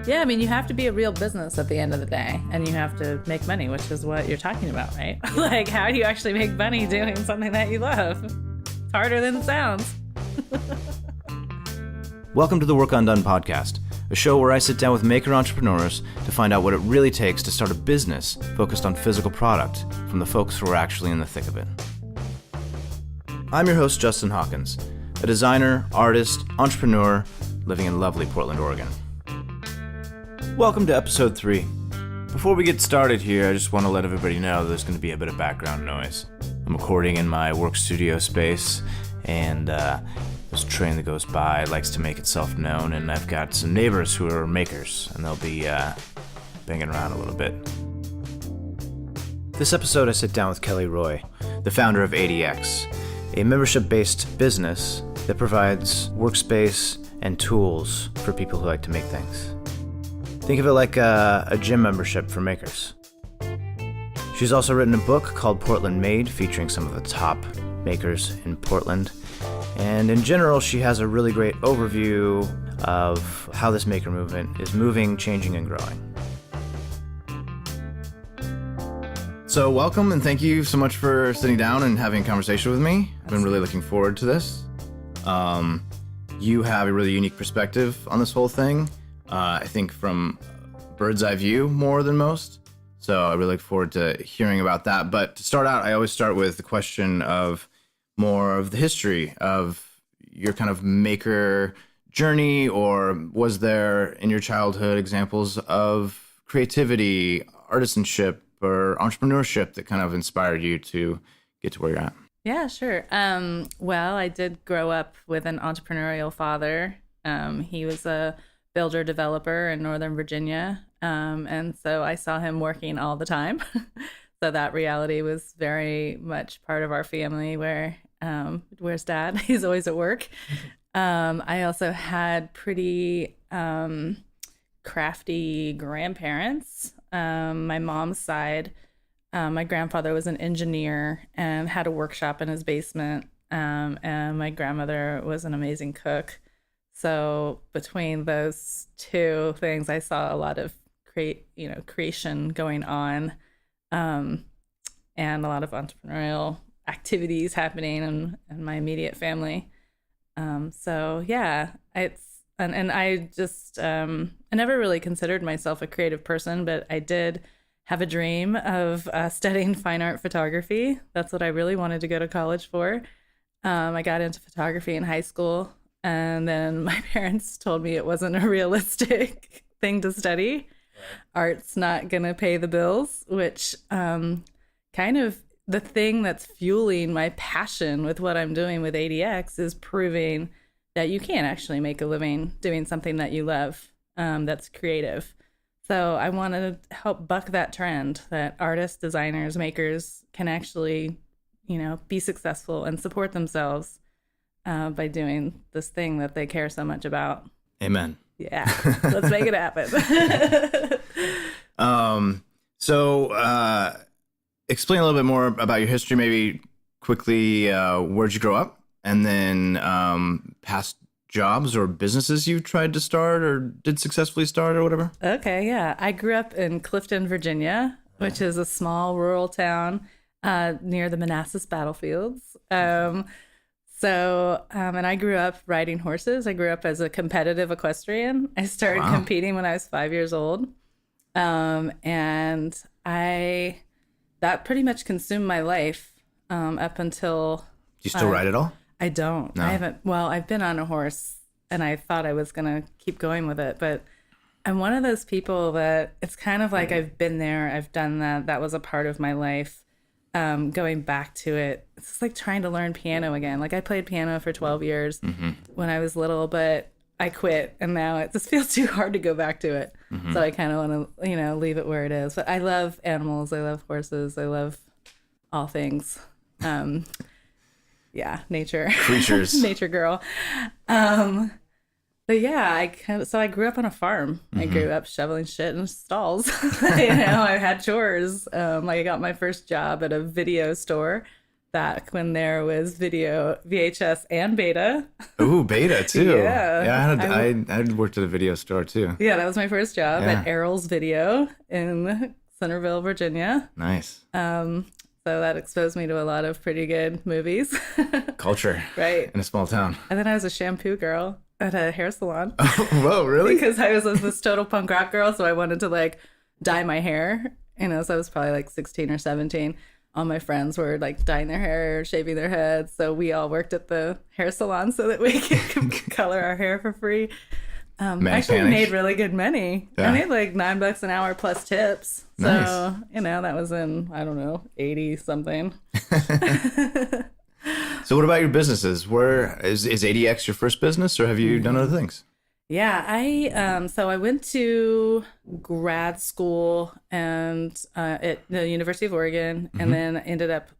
Yeah, I mean, you have to be a real business at the end of the day, and you have to make money, which is what you're talking about, right? Like, how do you actually make money doing something that you love? It's harder than it sounds. Welcome to the Work Undone podcast, a show where I sit down with maker entrepreneurs to find out what it really takes to start a business focused on physical product from the folks who are actually in the thick of it. I'm your host, Justin Hawkins, a designer, artist, entrepreneur living in lovely Portland, Oregon. Welcome to episode 3. Before we get started here, I just want to let everybody know there's going to be a bit of background noise. I'm recording in my work studio space, and there's a train that goes by, likes to make itself known, and I've got some neighbors who are makers, and they'll be banging around a little bit. This episode I sit down with Kelley Roy, the founder of ADX, a membership-based business that provides workspace and tools for people who like to make things. Think of it like a gym membership for makers. She's also written a book called Portland Made, featuring some of the top makers in Portland. And in general, she has a really great overview of how this maker movement is moving, changing, and growing. So welcome, and thank you so much for sitting down and having a conversation with me. I've been really looking forward to this. You have a really unique perspective on this whole thing. I think from bird's eye view more than most. So I really look forward to hearing about that. But to start out, I always start with the question of more of the history of your kind of maker journey, or was there in your childhood examples of creativity, artisanship, or entrepreneurship that kind of inspired you to get to where you're at? Yeah, sure. Well, I did grow up with an entrepreneurial father. He was a builder developer in Northern Virginia. And so I saw him working all the time. So that reality was very much part of our family where, where's dad? He's always at work. I also had pretty crafty grandparents. My mom's side, my grandfather was an engineer and had a workshop in his basement. And my grandmother was an amazing cook. So between those two things, I saw a lot of creation going on, and a lot of entrepreneurial activities happening in my immediate family. So yeah, and I just I never really considered myself a creative person, but I did have a dream of studying fine art photography. That's what I really wanted to go to college for. I got into photography in high school. And then my parents told me it wasn't a realistic thing to study. Right. Art's not going to pay the bills, which kind of the thing that's fueling my passion with what I'm doing with ADX is proving that you can actually make a living doing something that you love, that's creative. So I want to help buck that trend that artists, designers, makers can actually, be successful and support themselves by doing this thing that they care so much about. Amen. Yeah, let's make it happen. So explain a little bit more about your history, maybe quickly. Where'd you grow up? And then past jobs or businesses you tried to start or did successfully start or whatever? Okay, yeah. I grew up in Clifton, Virginia, which is a small rural town near the Manassas battlefields. And I grew up riding horses. I grew up as a competitive equestrian. I started competing when I was 5 years old. And that pretty much consumed my life up until... Do you still ride at all? I don't. No. I haven't. Well, I've been on a horse and I thought I was going to keep going with it. But I'm one of those people that it's kind of like I've been there. I've done that. That was a part of my life. Going back to it, it's like trying to learn piano again. Like I played piano for 12 years when I was little, but I quit, and now it just feels too hard to go back to it. So I kind of want to, leave it where it is. But I love animals. I love horses. I love all things. Nature. Creatures. Nature girl. But yeah, I grew up on a farm. I grew up shoveling shit in stalls. I had chores. I got my first job at a video store back when there was video, VHS and beta. Ooh, beta too. Yeah. I worked at a video store too. Yeah, that was my first job Yeah. at Errol's Video in Centerville, Virginia. Nice. So that exposed me to a lot of pretty good movies. Culture. Right. In a small town. And then I was a shampoo girl at a hair salon. Whoa, really? Because I was this total punk rock girl, so I wanted to like dye my hair. So I was probably like 16 or 17. All my friends were like dyeing their hair, shaving their heads. So we all worked at the hair salon so that we could color our hair for free. I actually made really good money. Yeah. I made like $9 an hour plus tips. So, nice. That was in, I don't know, 80 something. So what about your businesses? Where is ADX your first business, or have you done other things? Yeah, I went to grad school and at the University of Oregon, and then ended up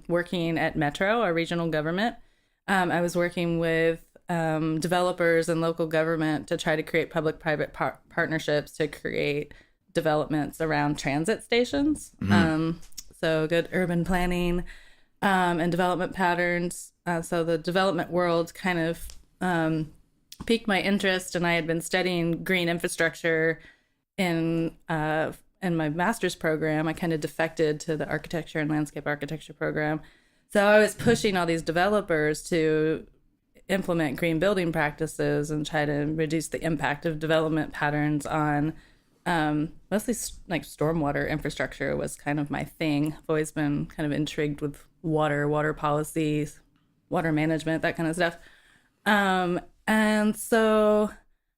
working at Metro, our regional government. I was working with developers and local government to try to create public-private partnerships to create developments around transit stations. So good urban planning and development patterns. So the development world kind of piqued my interest, and I had been studying green infrastructure in my master's program. I kind of defected to the architecture and landscape architecture program. So I was pushing all these developers to implement green building practices and try to reduce the impact of development patterns on mostly like stormwater infrastructure was kind of my thing. I've always been kind of intrigued with water policies, water management, that kind of stuff. And so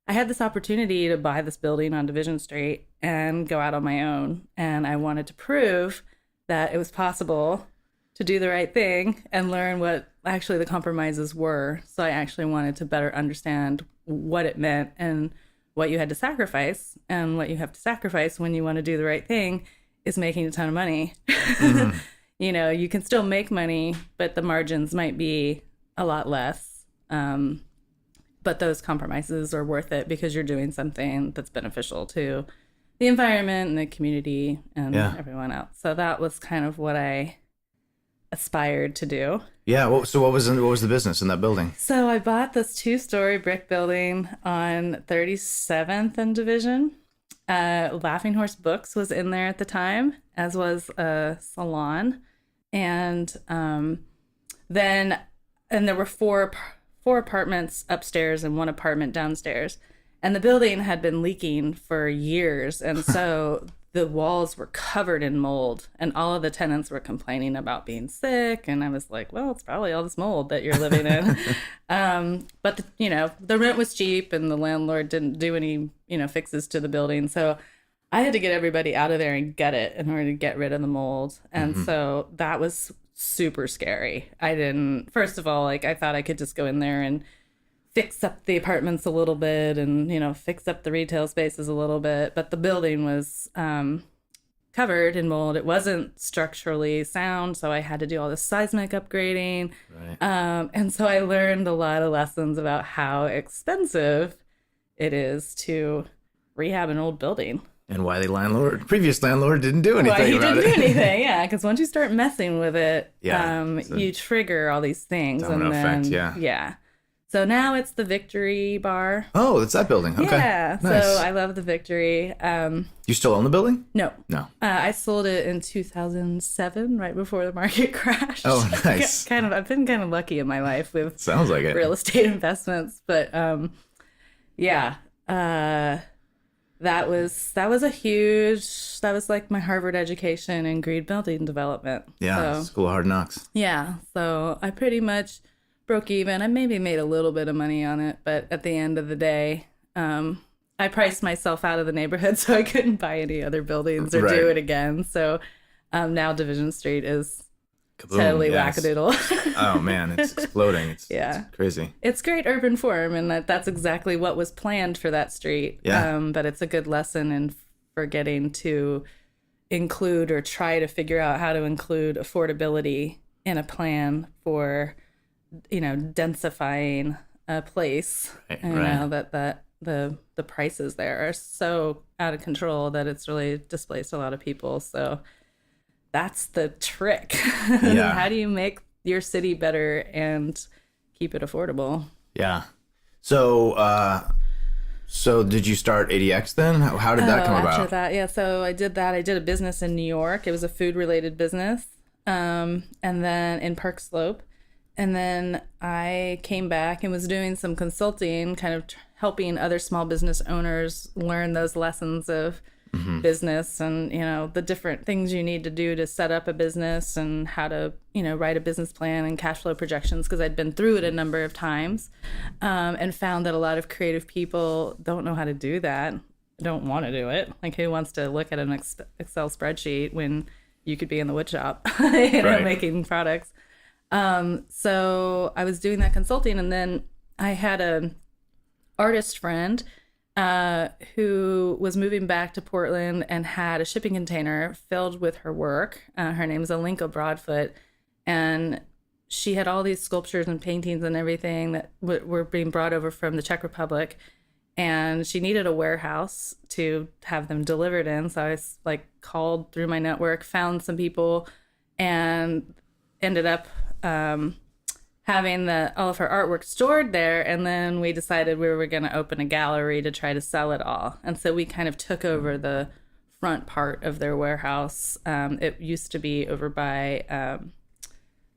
I had this opportunity to buy this building on Division Street and go out on my own. And I wanted to prove that it was possible to do the right thing and learn what actually the compromises were. So I actually wanted to better understand what it meant and what you had to sacrifice. And what you have to sacrifice when you want to do the right thing is making a ton of money. Mm-hmm. You can still make money, but the margins might be a lot less. But those compromises are worth it because you're doing something that's beneficial to the environment and the community and everyone else. So that was kind of what I aspired to do. Yeah. So what was the business in that building? So I bought this 2-story brick building on 37th and Division. Laughing Horse Books was in there at the time, as was a salon. And there were four apartments upstairs and one apartment downstairs. And the building had been leaking for years. And so the walls were covered in mold, and all of the tenants were complaining about being sick. And I was like, well, it's probably all this mold that you're living in. But the rent was cheap, and the landlord didn't do any, fixes to the building. So I had to get everybody out of there and gut it in order to get rid of the mold. And so that was super scary. First of all, I thought I could just go in there and fix up the apartments a little bit and, fix up the retail spaces a little bit. But the building was covered in mold. It wasn't structurally sound, so I had to do all this seismic upgrading. Right. And so I learned a lot of lessons about how expensive it is to rehab an old building. And why the previous landlord didn't do anything about it. Well, he didn't do anything, yeah, because once you start messing with it, you trigger all these things. Domino effect, yeah. So now it's the Victory Bar. Oh, it's that building. Okay. Yeah, nice. So I love the Victory. You still own the building? No. I sold it in 2007, right before the market crashed. Oh, nice. I've been kind of lucky in my life with sounds like it. Real estate investments, but that was like my Harvard education in green building development. Yeah, School of Hard Knocks. Yeah, so I pretty much broke even. I maybe made a little bit of money on it, but at the end of the day, I priced myself out of the neighborhood, so I couldn't buy any other buildings or do it again. So now Division Street is totally wackadoodle. Oh man, it's exploding. It's crazy. It's great urban form, and that's exactly what was planned for that street. Yeah. But it's a good lesson in forgetting to include or try to figure out how to include affordability in a plan for, densifying a place. Right, that the prices there are so out of control that it's really displaced a lot of people. So that's the trick. Yeah. How do you make your city better and keep it affordable? Yeah. So, so did you start ADX then? How did that Oh, come after about? that, yeah. So I did that. I did a business in New York. It was a food related business. And then in Park Slope. And then I came back and was doing some consulting, kind of helping other small business owners learn those lessons of business and, the different things you need to do to set up a business and how to, write a business plan and cash flow projections, because I'd been through it a number of times, and found that a lot of creative people don't know how to do that, don't want to do it. Like, who wants to look at an Excel spreadsheet when you could be in the wood shop, Right. making products? So I was doing that consulting, and then I had a artist friend who was moving back to Portland and had a shipping container filled with her work. Her name is Alinka Broadfoot, and she had all these sculptures and paintings and everything that were being brought over from the Czech Republic. And she needed a warehouse to have them delivered in. So I like called through my network, found some people, and ended up having all of her artwork stored there. And then we decided we were going to open a gallery to try to sell it all. And so we kind of took over the front part of their warehouse. It used to be over by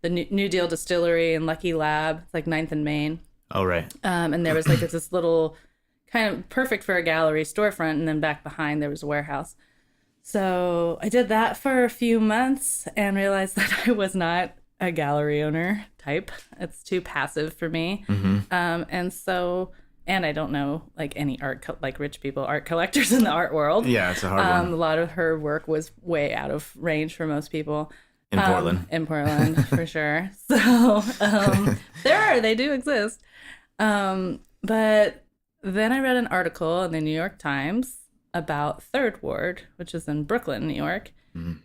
the New Deal Distillery and Lucky Lab, like 9th and Main. Oh, right. And there was like this little kind of perfect for a gallery storefront. And then back behind there was a warehouse. So I did that for a few months and realized that I was not a gallery owner type. It's too passive for me. And I don't know like any like rich people, art collectors in the art world. Yeah, it's a hard one. A lot of her work was way out of range for most people. In Portland. In Portland, for sure. So they do exist. But then I read an article in the New York Times about Third Ward, which is in Brooklyn, New York.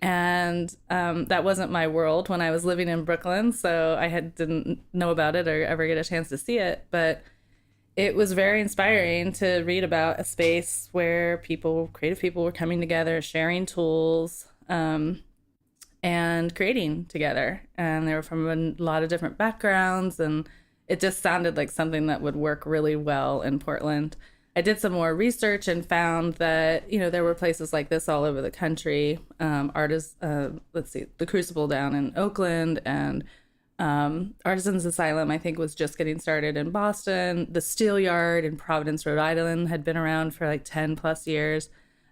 And that wasn't my world when I was living in Brooklyn, so I didn't know about it or ever get a chance to see it. But it was very inspiring to read about a space where creative people were coming together, sharing tools, and creating together. And they were from a lot of different backgrounds, and it just sounded like something that would work really well in Portland. I did some more research and found that, there were places like this all over the country. The Crucible down in Oakland, and Artisans Asylum, I think, was just getting started in Boston. The Steel Yard in Providence, Rhode Island had been around for like 10 plus years.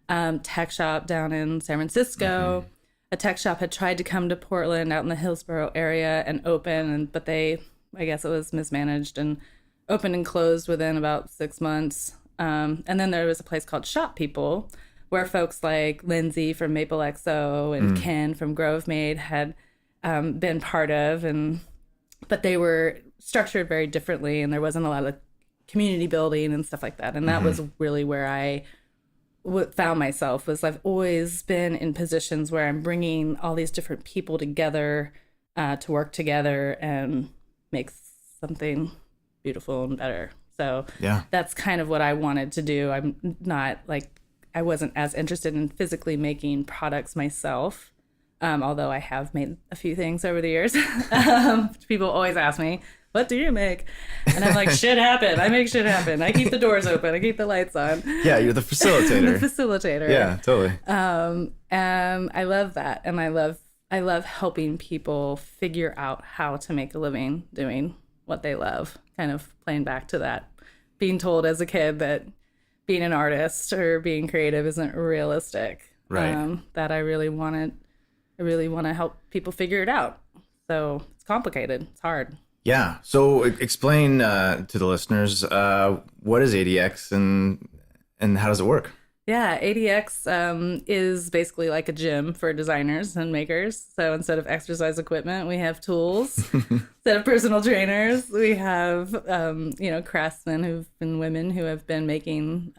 Tech Shop down in San Francisco. A tech shop had tried to come to Portland out in the Hillsborough area and open, but I guess it was mismanaged and opened and closed within about 6 months. And then there was a place called Shop People, where folks like Lindsay from Maple XO and Ken from Grove Made had been part of, but they were structured very differently, and there wasn't a lot of community building and stuff like that. And that was really where I found myself. I've always been in positions where I'm bringing all these different people together to work together and make something beautiful and better. So Yeah. that's kind of what I wanted to do. I wasn't as interested in physically making products myself, although I have made a few things over the years. People always ask me, what do you make? And I'm like, shit happen. I make shit happen. I keep the doors open. I keep the lights on. Yeah, you're the facilitator. The facilitator. Yeah, totally. And I love that. And I love helping people figure out how to make a living doing what they love. Kind of playing back to that, being told as a kid that being an artist or being creative isn't realistic. Right. That I really want to help people figure it out. So it's complicated. It's hard. Yeah. So explain to the listeners, what is ADX and how does it work? Yeah, ADX is basically like a gym for designers and makers. So instead of exercise equipment, we have tools. Instead of personal trainers, we have craftsmen women who have been making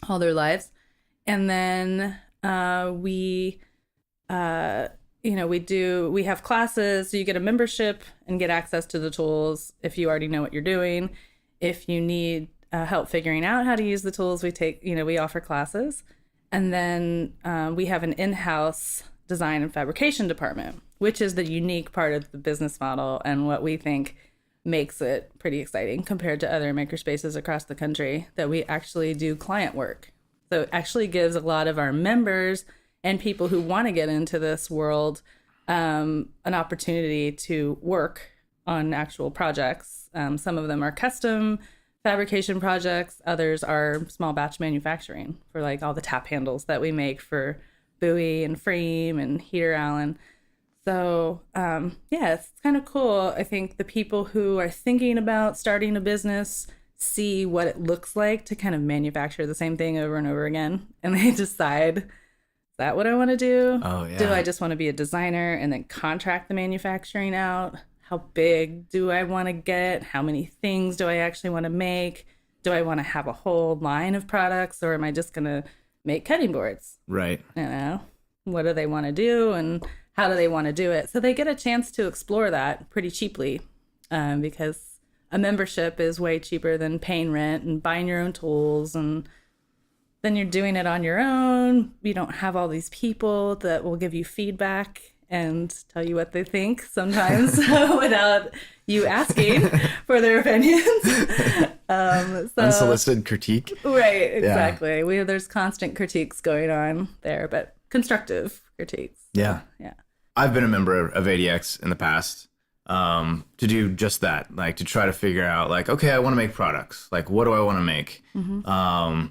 all their lives. And then we have classes. So you get a membership and get access to the tools if you already know what you're doing. If you need help figuring out how to use the tools, we offer classes. And then we have an in-house design and fabrication department, which is the unique part of the business model and what we think makes it pretty exciting compared to other makerspaces across the country, that we actually do client work. So it actually gives a lot of our members and people who want to get into this world an opportunity to work on actual projects. Some of them are custom fabrication projects. Others are small batch manufacturing for like all the tap handles that we make for Bowie and Frame and Heater Allen. So yeah, it's kind of cool. I think the people who are thinking about starting a business see what it looks like to kind of manufacture the same thing over and over again. And they decide, is that what I want to do? Oh, yeah. Do I just want to be a designer and then contract the manufacturing out? How big do I want to get? How many things do I actually want to make? Do I want to have a whole line of products, or am I just going to make cutting boards? Right. You know, what do they want to do and how do they want to do it? So they get a chance to explore that pretty cheaply, because a membership is way cheaper than paying rent and buying your own tools, and then you're doing it on your own. You don't have all these people that will give you feedback and tell you what they think sometimes without you asking for their opinions. Unsolicited critique. Right, exactly. Yeah. There's constant critiques going on there, but constructive critiques. Yeah. Yeah. I've been a member of ADX in the past to do just that, like to try to figure out like, okay, I want to make products. Like, what do I want to make? Mm-hmm.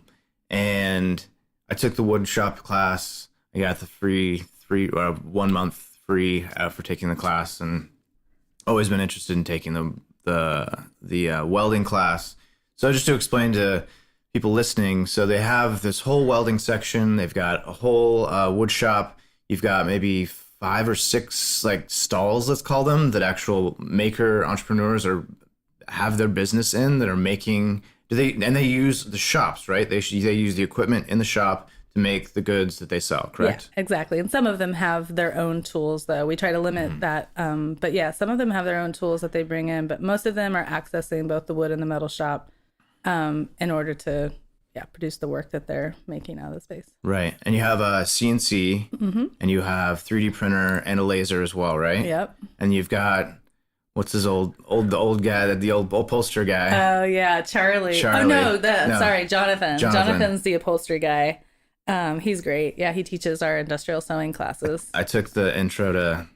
And I took the wood shop class. I got the free 1 month free for taking the class, and always been interested in taking the welding class. So just to explain to people listening, so they have this whole welding section. They've got a whole wood shop. You've got maybe 5 or 6 like stalls, let's call them, that actual maker entrepreneurs have their business in, that are making. They use the shops, right? They use the equipment in the shop to make the goods that they sell, correct? Yeah, exactly. And some of them have their own tools, though. We try to limit that. But yeah, some of them have their own tools that they bring in, but most of them are accessing both the wood and the metal shop in order to produce the work that they're making out of the space. Right. And you have a CNC, and you have 3D printer and a laser as well, right? Yep. And you've got, what's his old guy, the old upholsterer guy? Oh, yeah, Charlie. Oh, no, sorry, Jonathan. Jonathan's the upholstery guy. He's great. Yeah, he teaches our industrial sewing classes. I took the intro to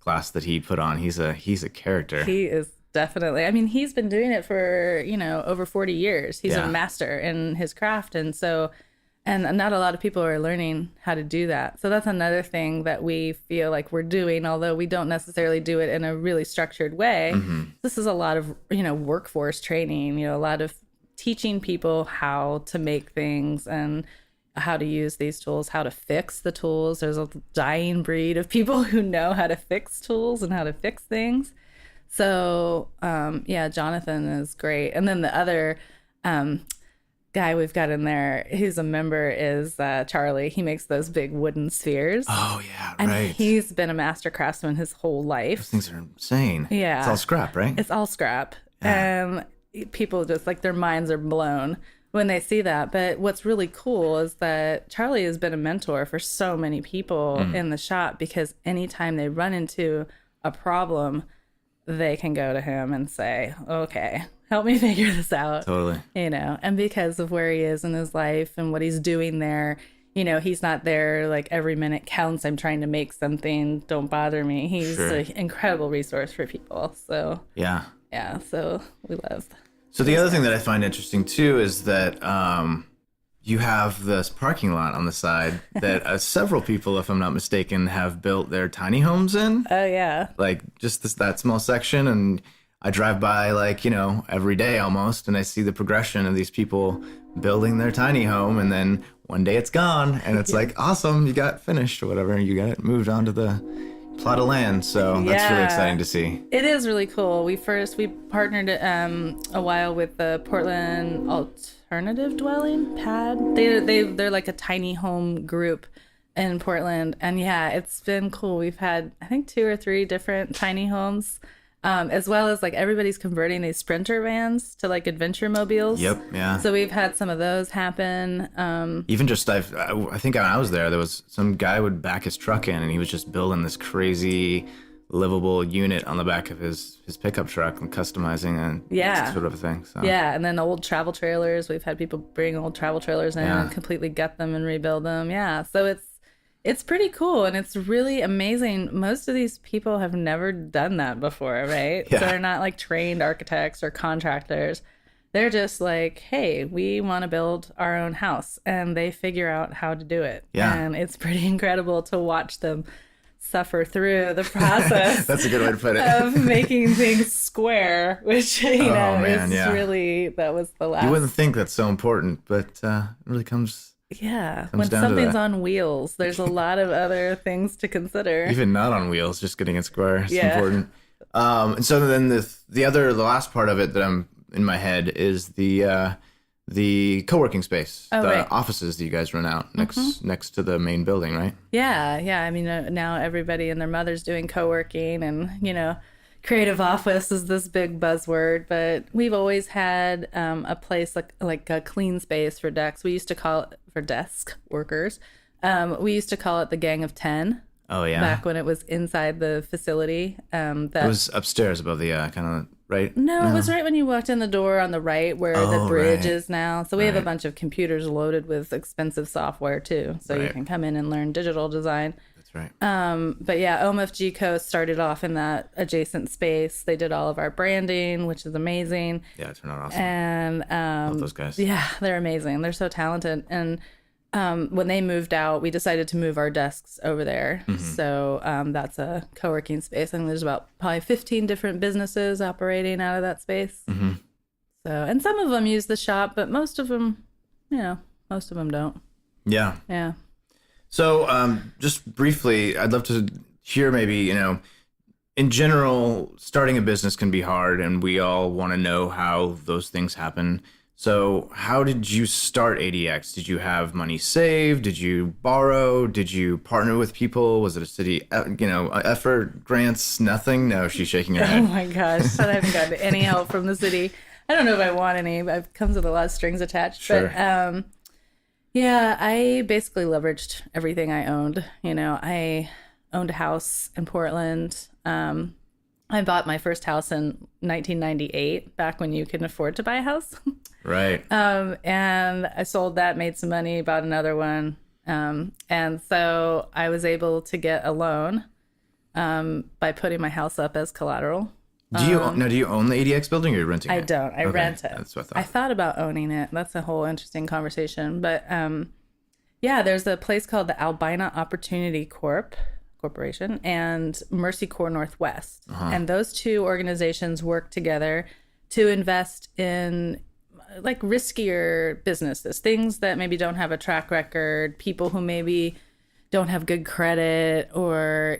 class that he put on. He's a character. He is definitely. I mean, he's been doing it for, over 40 years. He's a master in his craft, and not a lot of people are learning how to do that. So that's another thing that we feel like we're doing, although we don't necessarily do it in a really structured way. Mm-hmm. This is a lot of, workforce training, a lot of teaching people how to make things and how to use these tools, how to fix the tools. There's a dying breed of people who know how to fix tools and how to fix things. So, Jonathan is great. And then the other guy we've got in there, who's a member, is Charlie. He makes those big wooden spheres. Oh, yeah, and right. He's been a master craftsman his whole life. Those things are insane. Yeah. It's all scrap, right? It's all scrap. Yeah. People just like their minds are blown when they see that. But what's really cool is that Charlie has been a mentor for so many people in the shop, because anytime they run into a problem, they can go to him and say, okay, help me figure this out. Totally. And because of where he is in his life and what he's doing there, he's not there like every minute counts. I'm trying to make something. Don't bother me. He's an incredible resource for people. So yeah, so we love. So the other thing that I find interesting too is that you have this parking lot on the side that several people, if I'm not mistaken, have built their tiny homes in. Oh yeah. Like just that small section, and I drive by every day almost, and I see the progression of these people building their tiny home, and then one day it's gone, and it's like, awesome, you got finished or whatever, and you got it moved on to the plot of land. So that's really exciting to see. It is really cool. We partnered a while with the Portland Alternative Dwelling Pad. They're like a tiny home group in Portland, and it's been cool. We've had, I think, 2 or 3 different tiny homes As well as like everybody's converting these Sprinter vans to like adventure mobiles. Yep. Yeah. So we've had some of those happen. Even just I think when I was there was some guy would back his truck in and he was just building this crazy livable unit on the back of his pickup truck and customizing and sort of a thing. So. Yeah, and then old travel trailers. We've had people bring old travel trailers in and completely gut them and rebuild them. Yeah, so it's pretty cool and it's really amazing. Most of these people have never done that before, right? Yeah. So they're not like trained architects or contractors. They're just like, hey, we want to build our own house, and they figure out how to do it. Yeah. And it's pretty incredible to watch them suffer through the process. That's a good way to put it. Of making things square, which is really, that was the last. You wouldn't think that's so important, but it really comes. Yeah, when something's on wheels, there's a lot of other things to consider. Even not on wheels, just getting it square is important. And so then the last part of it that I'm in my head is the co-working space, offices that you guys run out next to the main building, right? Yeah. I mean, now everybody and their mother's doing co-working, and creative office is this big buzzword. But we've always had a place like a clean space for desks. We used to call it for desk workers. We used to call it the Gang of 10. Oh yeah. Back when it was inside the facility. It was upstairs above the kind of. Right? No, it was right when you walked in the door on the right where the bridge is now. So we have a bunch of computers loaded with expensive software too. So you can come in and learn digital design. That's right. But yeah, OMFG Co. started off in that adjacent space. They did all of our branding, which is amazing. Yeah, it turned out awesome. And love those guys. Yeah, they're amazing. They're so talented. And when they moved out, we decided to move our desks over there. So that's a co-working space. I think there's about probably 15 different businesses operating out of that space. So, and some of them use the shop, but most of them don't. Yeah. Yeah. So just briefly, I'd love to hear maybe, in general, starting a business can be hard and we all want to know how those things happen. So how did you start ADX? Did you have money saved? Did you borrow? Did you partner with people? Was it a city, effort, grants, nothing? No, she's shaking her head. Oh my gosh. I haven't gotten any help from the city. I don't know if I want any, but it comes with a lot of strings attached. Sure. But I basically leveraged everything I owned. I owned a house in Portland. I bought my first house in 1998, back when you could afford to buy a house. Right. And I sold that, made some money, bought another one. And so I was able to get a loan by putting my house up as collateral. Do you own the ADX building or are you renting it? I don't. I rent it. That's what I thought about owning it. That's a whole interesting conversation. But there's a place called the Albina Opportunity Corporation and Mercy Corps Northwest. And those two organizations work together to invest in like riskier businesses, things that maybe don't have a track record, people who maybe don't have good credit or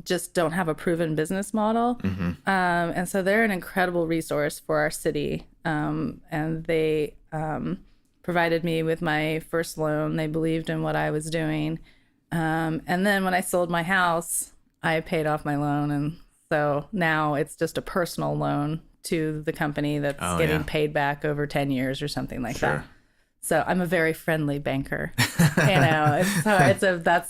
just don't have a proven business model. And so they're an incredible resource for our city. And they provided me with my first loan. They believed in what I was doing. And then when I sold my house, I paid off my loan. And so now it's just a personal loan to the company that's getting paid back over 10 years or something like that. So I'm a very friendly banker. That's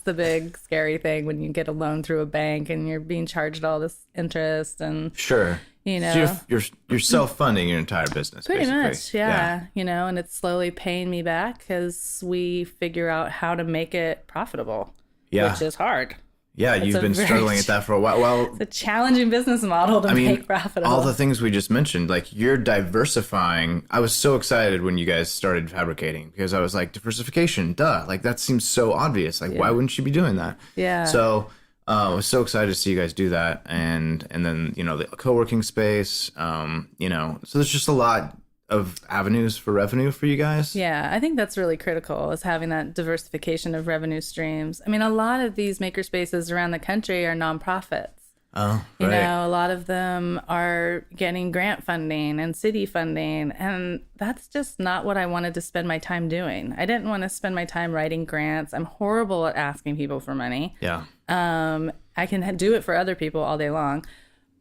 the big scary thing when you get a loan through a bank and you're being charged all this interest and So you're self-funding your entire business. Pretty basically. much, yeah. And it's slowly paying me back as we figure out how to make it profitable. Which is hard. Yeah, you've been struggling at that for a while. Well, it's a challenging business model to make profitable. All the things we just mentioned, like you're diversifying. I was so excited when you guys started fabricating because I was like, diversification, duh. Like that seems so obvious. Like why wouldn't you be doing that? Yeah. So I was so excited to see you guys do that. And then, the co-working space, so there's just a lot of avenues for revenue for you guys. Yeah, I think that's really critical, is having that diversification of revenue streams. I mean, a lot of these makerspaces around the country are nonprofits. Oh, right. A lot of them are getting grant funding and city funding, and that's just not what I wanted to spend my time doing. I didn't want to spend my time writing grants. I'm horrible at asking people for money. Yeah. I can do it for other people all day long.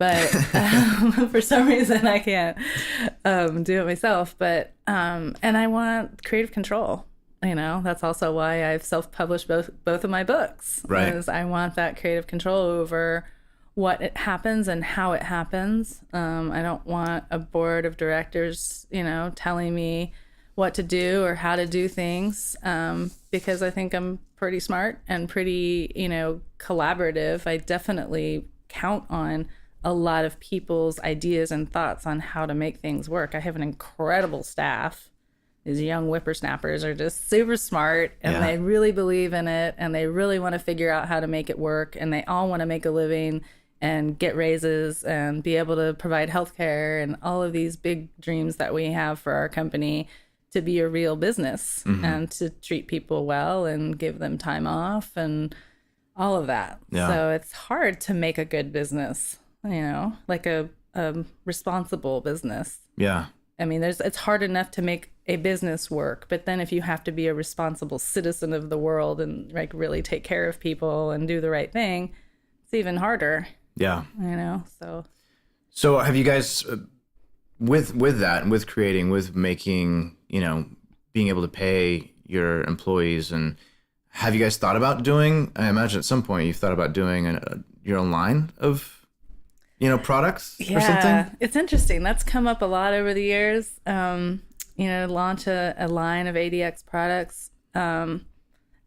but for some reason I can't do it myself. But and I want creative control. That's also why I've self-published both of my books. Right. Because I want that creative control over what it happens and how it happens. I don't want a board of directors, telling me what to do or how to do things, because I think I'm pretty smart and pretty, collaborative. I definitely count on a lot of people's ideas and thoughts on how to make things work. I have an incredible staff. These young whippersnappers are just super smart, and they really believe in it, and they really want to figure out how to make it work, and they all want to make a living and get raises and be able to provide healthcare and all of these big dreams that we have for our company to be a real business and to treat people well and give them time off and all of that. Yeah. So it's hard to make a good business, like a responsible business. Yeah. I mean, it's hard enough to make a business work, but then if you have to be a responsible citizen of the world and like really take care of people and do the right thing, it's even harder. Yeah. So have you guys, with that, with creating, with making, being able to pay your employees, and have you guys thought about doing, I imagine at some point you've thought about doing your own line of, products or something? Yeah, it's interesting. That's come up a lot over the years. Launch a line of ADX products. And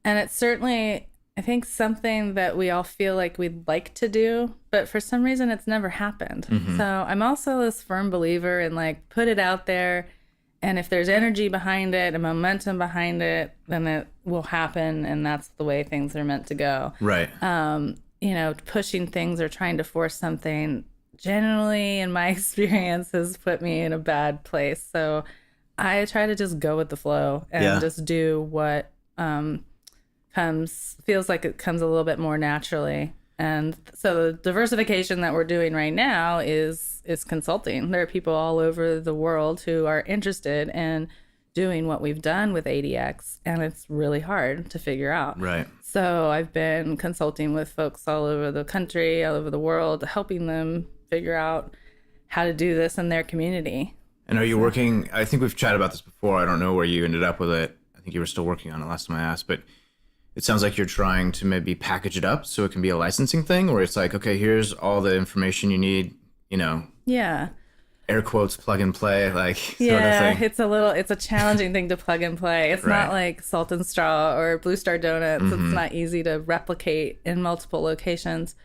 it's certainly, I think, something that we all feel like we'd like to do, but for some reason it's never happened. So I'm also this firm believer in like, put it out there, and if there's energy behind it and momentum behind it, then it will happen, and that's the way things are meant to go. Right. Pushing things or trying to force something, generally, in my experience, has put me in a bad place. So I try to just go with the flow and just do what feels like it comes a little bit more naturally. And so the diversification that we're doing right now is consulting. There are people all over the world who are interested in doing what we've done with ADX, and it's really hard to figure out. Right. So I've been consulting with folks all over the country, all over the world, helping them figure out how to do this in their community. And are you working, I think we've chatted about this before, I don't know where you ended up with it. I think you were still working on it last time I asked, but it sounds like you're trying to maybe package it up so it can be a licensing thing, where it's like, okay, here's all the information you need, Yeah. Air quotes, plug and play, like sort of thing. It's a challenging thing to plug and play. It's not like Salt and Straw or Blue Star Donuts. It's not easy to replicate in multiple locations.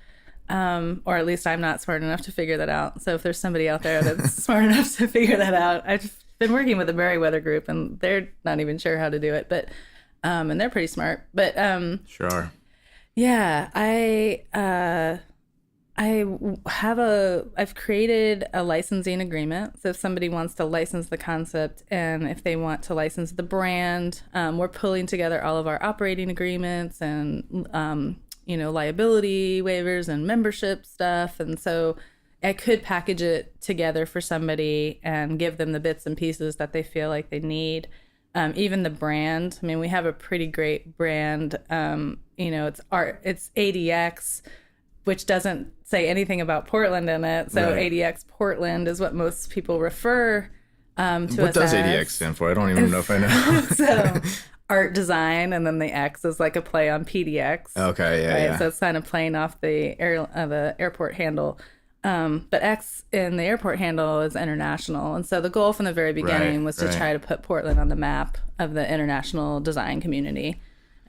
Or at least I'm not smart enough to figure that out. So if there's somebody out there that's smart enough to figure that out, I've been working with the Merriweather Group, and they're not even sure how to do it, but and they're pretty smart. But sure are. Yeah, I've created a licensing agreement. So if somebody wants to license the concept, and if they want to license the brand, we're pulling together all of our operating agreements and liability waivers and membership stuff. And so I could package it together for somebody and give them the bits and pieces that they feel like they need. Even the brand. I mean, we have a pretty great brand. It's ADX, which doesn't say anything about Portland in it. So ADX Portland is what most people refer to us as. What does ADX stand for? I don't even know if I know. So art design, and then the X is like a play on PDX. Okay, yeah. So it's kind of playing off the airport handle. But X in the airport handle is international. And so the goal from the very beginning was to try to put Portland on the map of the international design community.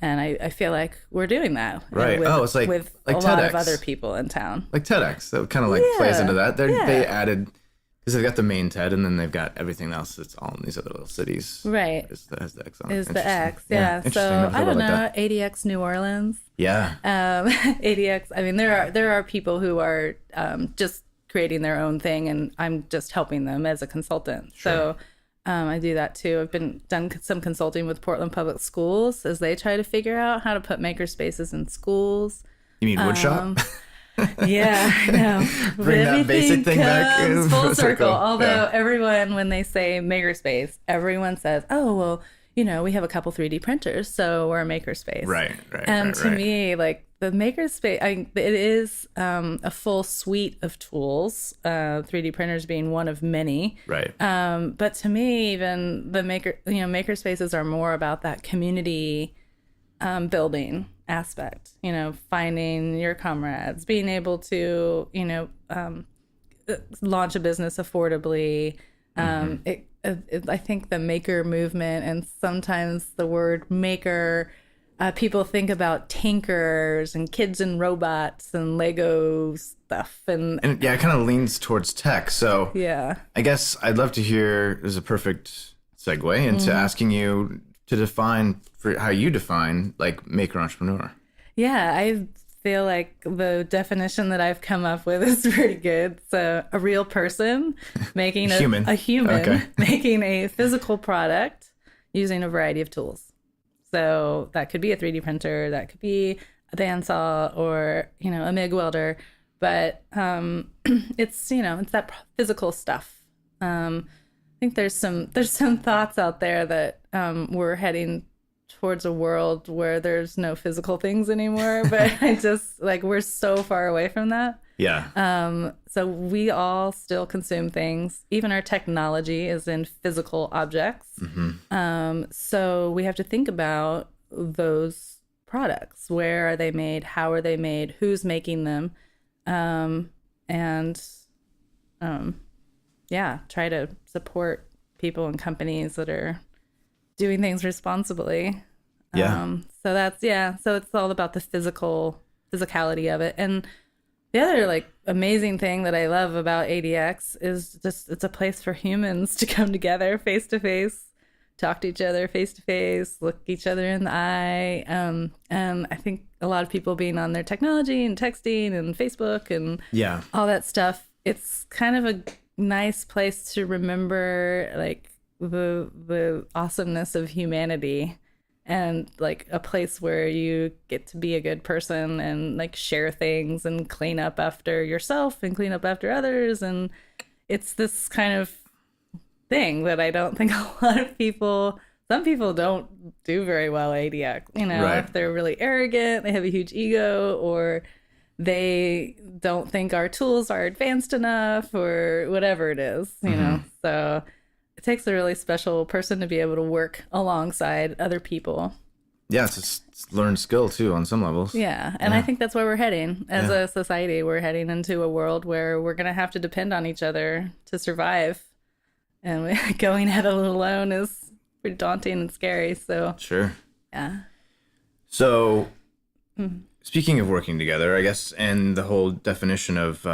And I feel like we're doing that. Right. It's like with like a TEDx. lot of other people in town. Like TEDx. That kind of like plays into that. They added, because they've got the main TED, and then they've got everything else that's all in these other little cities. Right. Has the X on it. Is the X. Yeah. So I don't know. ADX New Orleans. Yeah. ADX. I mean, there are people who are just creating their own thing, and I'm just helping them as a consultant. Sure. So I do that too. I've done some consulting with Portland Public Schools as they try to figure out how to put maker spaces in schools. You mean woodshop? Yeah, I know. Bring that basic thing back in full circle. Although everyone, when they say makerspace, everyone says, "Oh, well, we have a couple 3D printers, so we're a makerspace. Right. And to me, like the makerspace, it is a full suite of tools, 3D printers being one of many. Right. But to me, even the makerspaces are more about that community building aspect, finding your comrades, being able to, launch a business affordably. I think the maker movement, and sometimes the word maker, people think about tankers and kids and robots and Lego stuff. And yeah, it kind of leans towards tech. So yeah, I guess I'd love to hear, there's a perfect segue into asking you to define for how you define like maker entrepreneur. Yeah, I feel like the definition that I've come up with is pretty good. So a real person making a human Okay. making a physical product using a variety of tools. So that could be a 3D printer, that could be a bandsaw, or a MIG welder, but it's that physical stuff. I think there's some thoughts out there that we're heading towards a world where there's no physical things anymore, but I just we're so far away from that. Yeah. So we all still consume things. Even our technology is in physical objects. So we have to think about those products. Where are they made? How are they made? Who's making them? Try to support people and companies that are doing things responsibly. Yeah. So it's all about the physicality of it. And the other amazing thing that I love about ADX is just it's a place for humans to come together face to face, talk to each other face to face, look each other in the eye. And I think a lot of people being on their technology and texting and Facebook and all that stuff, it's kind of a nice place to remember the awesomeness of humanity, and a place where you get to be a good person and share things and clean up after yourself and clean up after others. And it's this kind of thing that I don't think a lot of some people don't do very well at ADX. If they're really arrogant, they have a huge ego, or they don't think our tools are advanced enough, or whatever it is, So it takes a really special person to be able to work alongside other people. Yeah, it's a learned skill too on some levels. Yeah, and I think that's where we're heading as a society. We're heading into a world where we're going to have to depend on each other to survive. And going at it alone is pretty daunting and scary. So sure. Yeah. So speaking of working together, I guess, and the whole definition of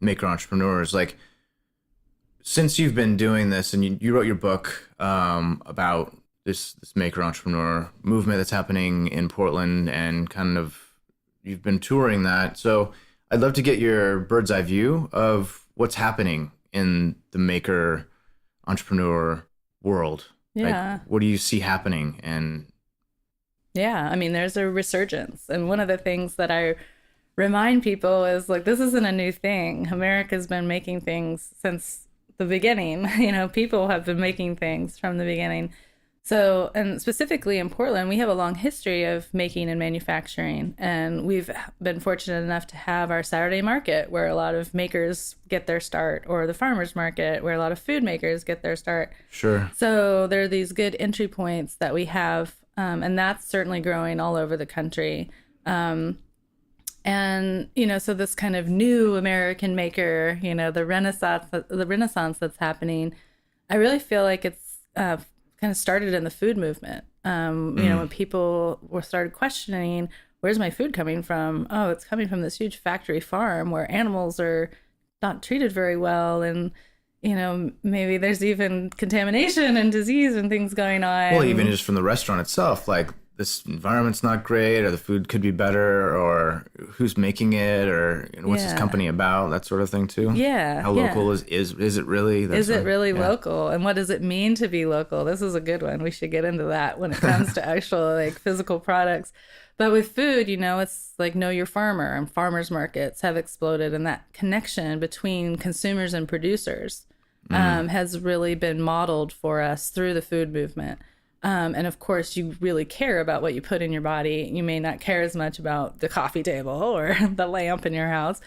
maker entrepreneurs, since you've been doing this, and you wrote your book about this maker entrepreneur movement that's happening in Portland, and kind of you've been touring that. So I'd love to get your bird's eye view of what's happening in the maker entrepreneur world. Yeah. What do you see happening? And yeah, I mean, there's a resurgence. And one of the things that I remind people is this isn't a new thing. America's been making things since the beginning. People have been making things from the beginning. So, and specifically in Portland, we have a long history of making and manufacturing. And we've been fortunate enough to have our Saturday market where a lot of makers get their start, or the farmers market where a lot of food makers get their start. Sure. So there are these good entry points that we have. And that's certainly growing all over the country. And, so this kind of new American maker, the renaissance that's happening, I really feel like it's kind of started in the food movement. When people started questioning, where's my food coming from? Oh, it's coming from this huge factory farm where animals are not treated very well. And, maybe there's even contamination and disease and things going on. Well, even just from the restaurant itself, this environment's not great, or the food could be better, or who's making it, or what's this company about, that sort of thing too. Yeah. How local is it really? Is it really local? And what does it mean to be local? This is a good one. We should get into that when it comes to actual physical products. But with food, it's know your farmer, and farmers markets have exploded, and that connection between consumers and producers has really been modeled for us through the food movement. And of course, you really care about what you put in your body. You may not care as much about the coffee table or the lamp in your house.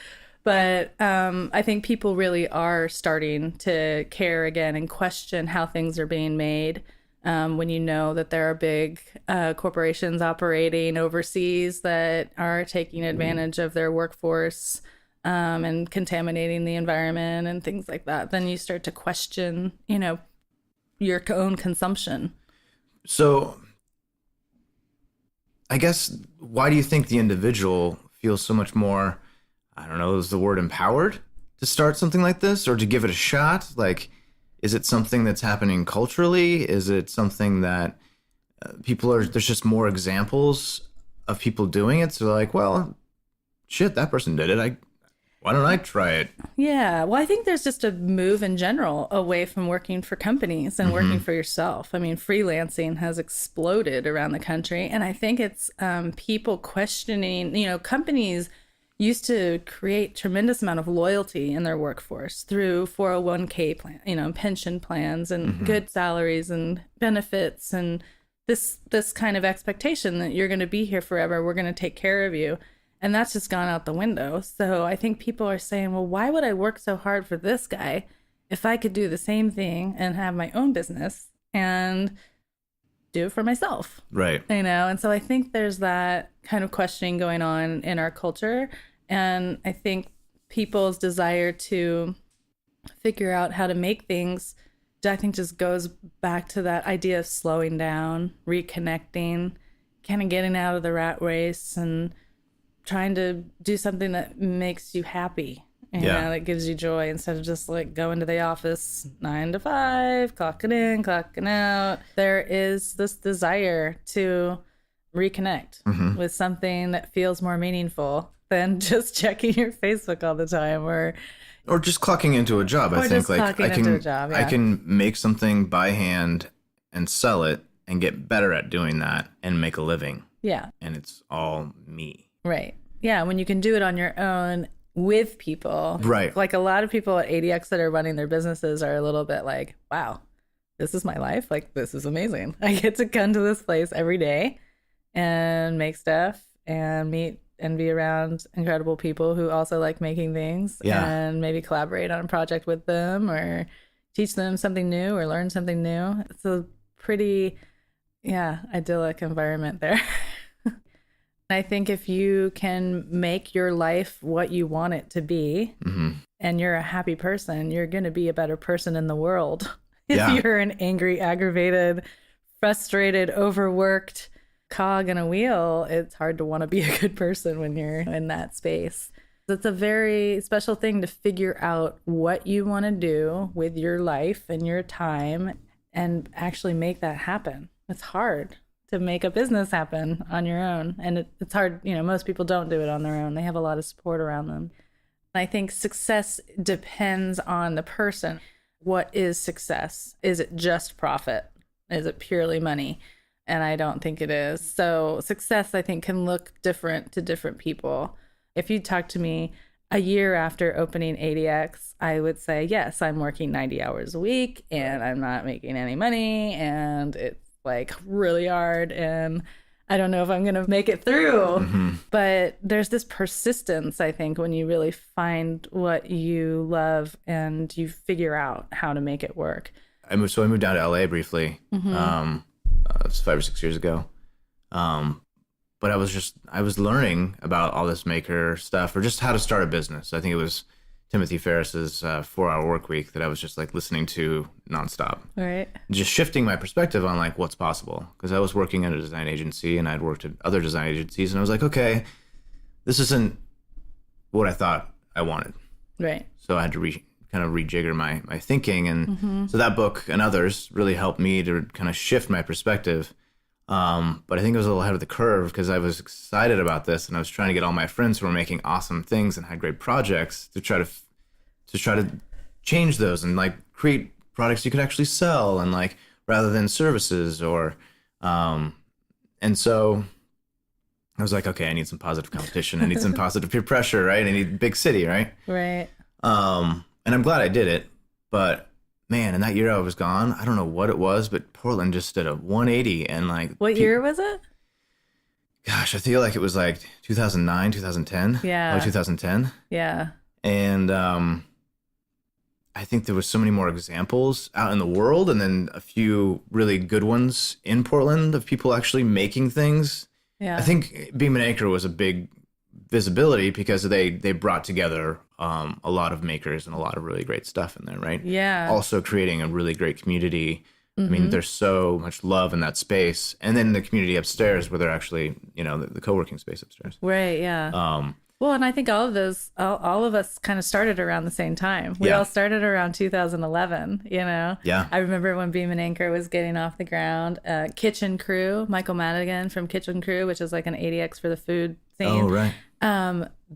But I think people really are starting to care again and question how things are being made. When you know that there are big corporations operating overseas that are taking advantage of their workforce and contaminating the environment and things like that, then you start to question, your own consumption. So I guess, why do you think the individual feels so much more, I don't know, is the word empowered to start something like this or to give it a shot? Like, is it something that's happening culturally? Is it something that there's just more examples of people doing it? So they're like, well, shit, that person did it. Why don't I try it? Yeah. Well, I think there's just a move in general away from working for companies and working for yourself. I mean, freelancing has exploded around the country. And I think it's people questioning, companies used to create tremendous amount of loyalty in their workforce through 401k plan, pension plans and good salaries and benefits and this kind of expectation that you're going to be here forever. We're going to take care of you. And that's just gone out the window. So I think people are saying, well, why would I work so hard for this guy if I could do the same thing and have my own business and do it for myself? Right. And so I think there's that kind of questioning going on in our culture. And I think people's desire to figure out how to make things, I think, just goes back to that idea of slowing down, reconnecting, kind of getting out of the rat race and trying to do something that makes you happy, that gives you joy, instead of just like going to the office 9 to 5, clocking in, clocking out. There is this desire to reconnect with something that feels more meaningful than just checking your Facebook all the time or just clocking into a job. I think like I can make something by hand and sell it and get better at doing that and make a living. Yeah. And it's all me. Right. Yeah. When you can do it on your own with people. Right. Like a lot of people at ADX that are running their businesses are a little bit like, wow, this is my life. Like, this is amazing. I get to come to this place every day and make stuff and meet and be around incredible people who also like making things and maybe collaborate on a project with them or teach them something new or learn something new. It's a pretty, idyllic environment there. I think if you can make your life what you want it to be and you're a happy person, you're going to be a better person in the world. If you're an angry, aggravated, frustrated, overworked cog in a wheel, it's hard to want to be a good person when you're in that space. It's a very special thing to figure out what you want to do with your life and your time and actually make that happen. It's hard to make a business happen on your own. And it's hard, most people don't do it on their own. They have a lot of support around them. I think success depends on the person. What is success? Is it just profit? Is it purely money? And I don't think it is. So success, I think, can look different to different people. If you talk to me a year after opening ADX, I would say, yes, I'm working 90 hours a week and I'm not making any money and it's like really hard and I don't know if I'm going to make it through. But there's this persistence, I think, when you really find what you love and you figure out how to make it work. I moved down to LA briefly. It was 5 or 6 years ago. But I was learning about all this maker stuff or just how to start a business. I think it was Timothy Ferriss's 4-Hour Work Week that I was just like listening to nonstop. All right. Just shifting my perspective on like what's possible. Because I was working at a design agency and I'd worked at other design agencies and I was like, okay, this isn't what I thought I wanted. Right. So I had to kind of rejigger my thinking. And so that book and others really helped me to kind of shift my perspective. But I think I was a little ahead of the curve because I was excited about this and I was trying to get all my friends who were making awesome things and had great projects to try to change those and like create products you could actually sell and like rather than services or and so I was like, okay, I need some positive competition. I need some positive peer pressure, right? I need big city, right? Right. And I'm glad I did it, but man, in that year I was gone, I don't know what it was, but Portland just did a 180 and like What year was it? gosh, I feel like it was like 2009, 2010, Yeah. probably 2010. Yeah. And I think there was so many more examples out in the world, and then a few really good ones in Portland of people actually making things. Yeah. I think Beam and Anchor was a big visibility because they brought together a lot of makers and a lot of really great stuff in there, right? Yeah. Also creating a really great community. I mean, there's so much love in that space, and then the community upstairs where they're actually, the co-working space upstairs. Right. Yeah. Well, and I think all of us kind of started around the same time. We all started around 2011, Yeah. I remember when Beam and Anchor was getting off the ground. Kitchen Crew, Michael Madigan from Kitchen Crew, which is like an ADX for the food scene. Oh, right.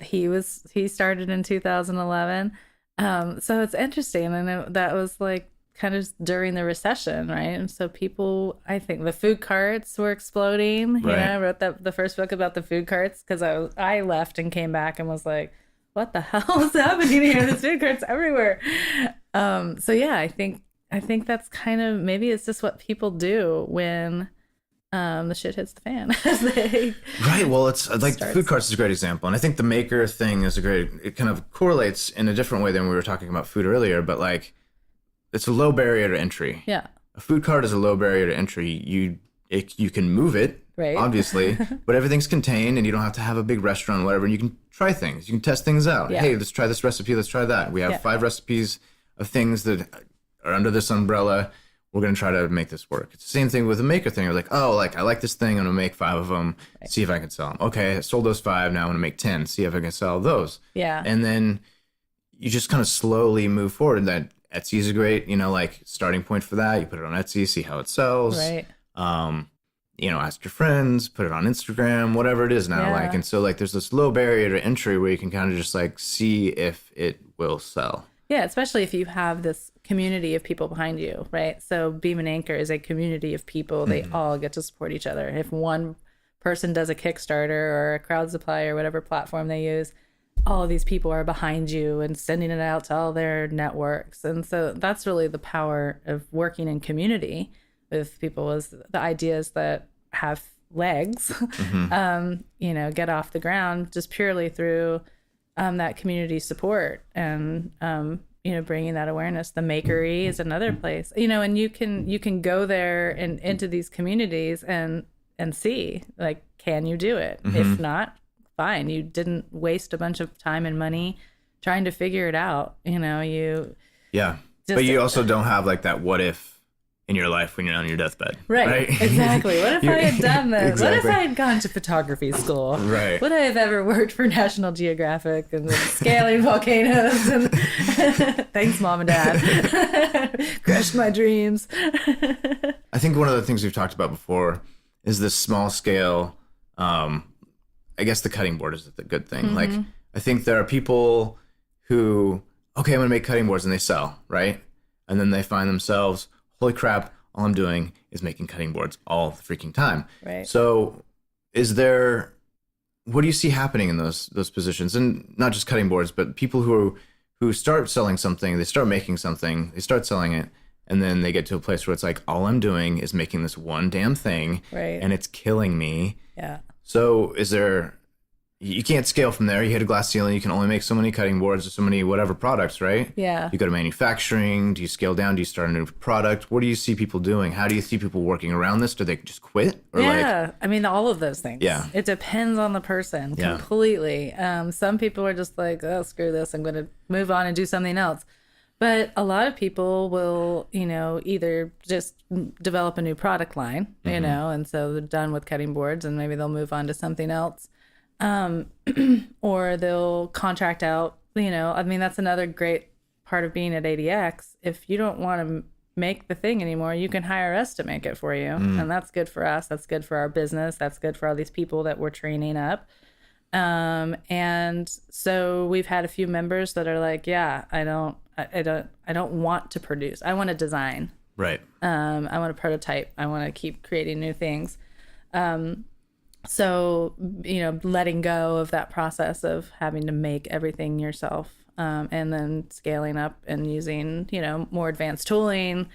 He started in 2011. So it's interesting. And that was like kind of during the recession, right? And so people, I think the food carts were exploding. Right. I wrote the first book about the food carts because I left and came back and was like, what the hell is happening here? There's food carts everywhere. So yeah, I think that's kind of, maybe it's just what people do when the shit hits the fan. Right. Well, it's like food carts is a great example. And I think the maker thing is it kind of correlates in a different way than we were talking about food earlier, but like, it's a low barrier to entry. Yeah. A food cart is a low barrier to entry. You can move it, right, obviously, but everything's contained and you don't have to have a big restaurant or whatever. And you can try things. You can test things out. Yeah. Hey, let's try this recipe. Let's try that. We have 5 recipes of things that are under this umbrella. We're going to try to make this work. It's the same thing with the maker thing. You're like, oh, like I like this thing. I'm going to make 5 of them. Right. See if I can sell them. Okay, I sold those 5. Now I'm going to make 10. See if I can sell those. Yeah. And then you just kind of slowly move forward. And that Etsy is a great, like starting point for that. You put it on Etsy, see how it sells. Right. Ask your friends, put it on Instagram, whatever it is now. Yeah. Like, and so like there's this low barrier to entry where you can kind of just like see if it will sell. Yeah, especially if you have this community of people behind you, right? So Beam and Anchor is a community of people. They all get to support each other. If one person does a Kickstarter or a crowd supply or whatever platform they use, all of these people are behind you and sending it out to all their networks. And so that's really the power of working in community with people, is the ideas that have legs, get off the ground just purely through that community support and, bringing that awareness. The Makery is another place, and you can go there and into these communities and see, like, can you do it? If not, fine. You didn't waste a bunch of time and money trying to figure it out. But you also don't have like that what if in your life when you're on your deathbed. Right? Exactly. What if I had done this? Exactly. What if I had gone to photography school? Right. Would I have ever worked for National Geographic and scaling volcanoes? And thanks, Mom and Dad. Crushed my dreams. I think one of the things we've talked about before is this small scale, I guess the cutting board is the good thing. Like, I think there are people who, okay, I'm going to make cutting boards, and they sell, right? And then they find themselves, holy crap, all I'm doing is making cutting boards all the freaking time. Right. So what do you see happening in those positions? And not just cutting boards, but people who start selling something, they start making something, they start selling it, and then they get to a place where it's like, all I'm doing is making this one damn thing, right, and it's killing me. Yeah. So you can't scale from there. You hit a glass ceiling. You can only make so many cutting boards or so many whatever products, right? Yeah. You go to manufacturing. Do you scale down? Do you start a new product? What do you see people doing? How do you see people working around this? Do they just quit? Or I mean, all of those things. Yeah. It depends on the person completely. Some people are just like, oh, screw this. I'm going to move on and do something else. But a lot of people will, either just develop a new product line, and so they're done with cutting boards and maybe they'll move on to something else. Or they'll contract out, I mean, that's another great part of being at ADX. If you don't want to make the thing anymore, you can hire us to make it for you. And that's good for us. That's good for our business. That's good for all these people that we're training up. And so we've had a few members that are like, yeah, I don't want to produce. I want to design. Right. I want to prototype. I want to keep creating new things. So, letting go of that process of having to make everything yourself. and then scaling up and using, more advanced tooling.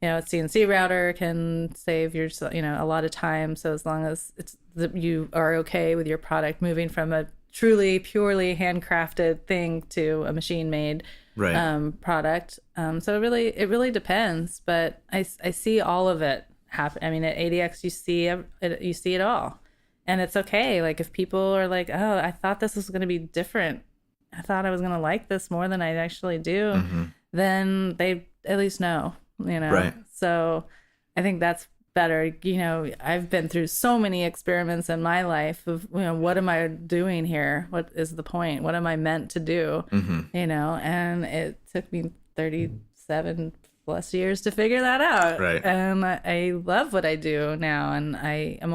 A CNC router can save your, a lot of time. So as long as you are okay with your product moving from a truly, purely handcrafted thing to a machine-made product. So it really depends. But I see all of it happen. I mean, at ADX, you see it all. And it's okay. Like, if people are like, oh, I thought this was going to be different, I thought I was going to like this more than I actually do, then they at least know, Right. So I think that's better. I've been through so many experiments in my life of, what am I doing here? What is the point? What am I meant to do? And it took me 37 plus years to figure that out. Right. And I love what I do now. And I'm